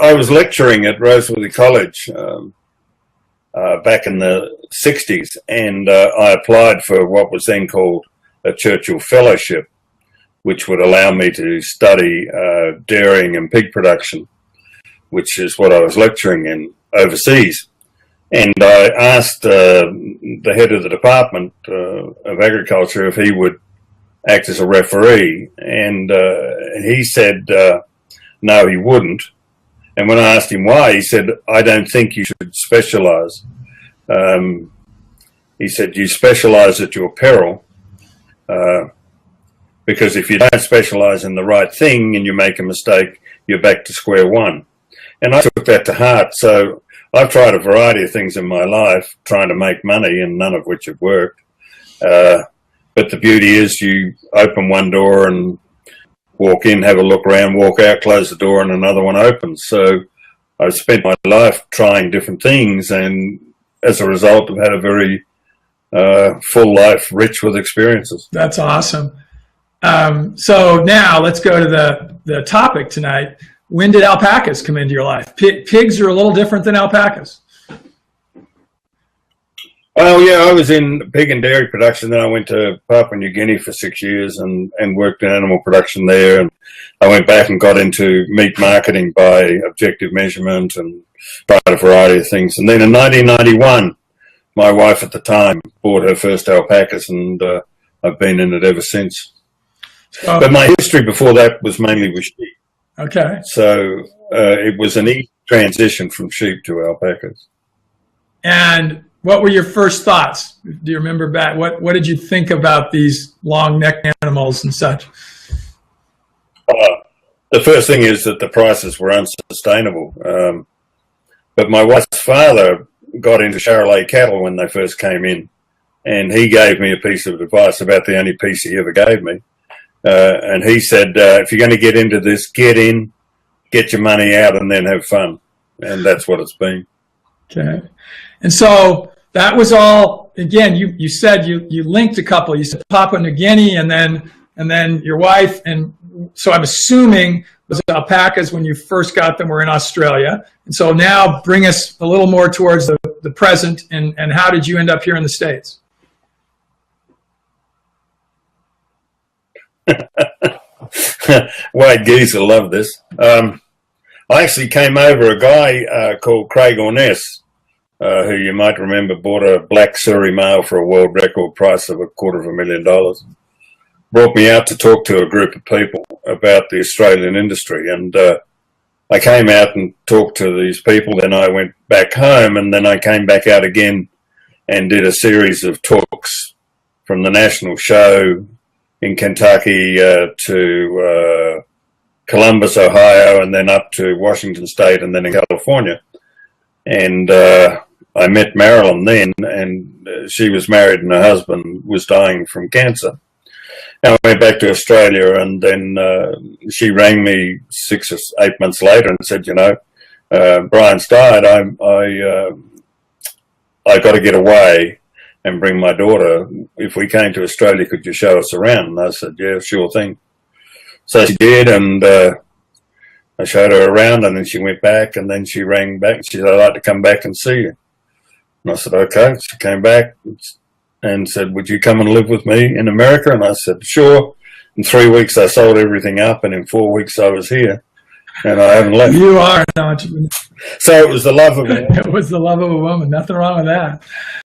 I was lecturing at Roseworthy College back in the 60s, and I applied for what was then called a Churchill Fellowship, which would allow me to study dairying and pig production, which is what I was lecturing in overseas. And I asked the head of the Department of Agriculture if he would act as a referee, and he said no, he wouldn't. And when I asked him why, he said, I don't think you should specialise. He said, you specialise at your peril, because if you don't specialise in the right thing and you make a mistake, you're back to square one. And I took that to heart. So I've tried a variety of things in my life, trying to make money, and none of which have worked. But the beauty is you open one door and walk in, have a look around, walk out, close the door, and another one opens. So I've spent my life trying different things, and as a result, I've had a very full life, rich with experiences. That's awesome. So now let's go to the topic tonight. When did alpacas come into your life? Pigs are a little different than alpacas. Well, yeah, I was in pig and dairy production. Then I went to Papua New Guinea for 6 years and worked in animal production there. And I went back and got into meat marketing by objective measurement and tried a variety of things. And then in 1991, my wife at the time bought her first alpacas, and I've been in it ever since. But my history before that was mainly with sheep. Okay. So it was an easy transition from sheep to alpacas. And what were your first thoughts? Do you remember back? What did you think about these long-necked animals and such? The first thing is that the prices were unsustainable. But my wife's father got into Charolais cattle when they first came in, and he gave me a piece of advice, about the only piece he ever gave me. And he said, if you're going to get into this, get in, get your money out, and then have fun. And that's what it's been. Okay. And so that was all, again, you said you linked a couple. You said Papua New Guinea and then your wife. And so I'm assuming those alpacas, when you first got them, were in Australia. And so now bring us a little more towards the present, and how did you end up here in the States? White geese will love this. I actually came over a guy called Craig Orness, who you might remember bought a black Surrey male for a world record price of $250,000. Brought me out to talk to a group of people about the Australian industry, and I came out and talked to these people. Then I went back home, and then I came back out again and did a series of talks from the national show in Kentucky to Columbus, Ohio, and then up to Washington State, and then in California. And I met Marilyn then, and she was married and her husband was dying from cancer. And I went back to Australia, and then she rang me 6 or 8 months later and said, you know, Brian's died. I got to get away and bring my daughter. If we came to Australia, could you show us around? And I said, yeah, sure thing. So she did, and I showed her around, and then she went back, and then she rang back and she said, I'd like to come back and see you. And I said, okay. She came back and said, would you come and live with me in America? And I said, sure. In 3 weeks, I sold everything up, and in 4 weeks, I was here, and I haven't left. You are an entrepreneur. So it was the love of a woman. It was the love of a woman. Nothing wrong with that.